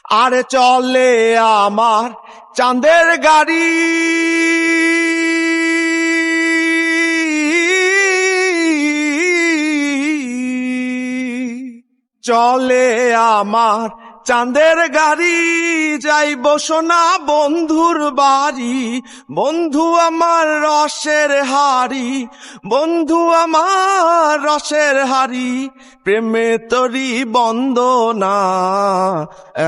আর চলে আমার চাঁদের গাড়ি, চলে আমার চাঁদের গাড়ি, যাইব সোনা বন্ধুর বাড়ি। বন্ধু আমার রসের হাড়ি, বন্ধু আমার রসের হাড়ি, প্রেমে তরি বন্দনা।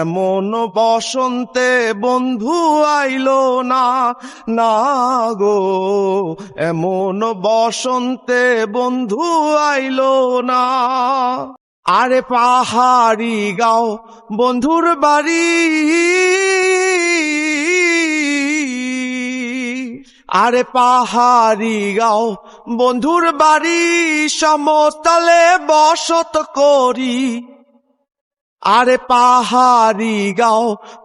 এমন বসন্তে বন্ধু আইলো না, না গো এমন বসন্তে বন্ধু আইলো না। আরে পাহাড়ি গাও বন্ধুর বাড়ি, আরে পাহাড়ি গাও বন্ধুর বাড়ি, সমতলে বসত করি। আরে পাহাড়ি গাও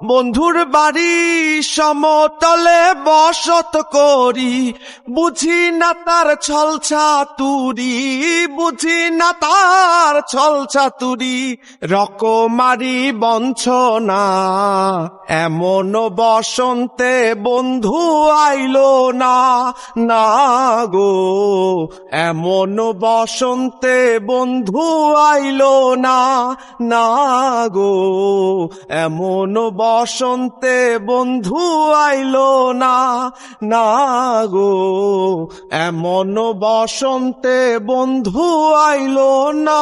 বন্ধুর বাড়ি, সমতলে বসত করি। বুঝি না তার ছল ছাতুরি, বুঝি না তার ছল ছাতুরি, রকমারি বঞ্চনা। এমন বসন্তে বন্ধু আইলো না, না গো এমন বসন্তে বন্ধু আইলো না, না গো এমন বসন্তে বন্ধু আইলো না, না গো এমন বসন্তে বন্ধু আইলো না।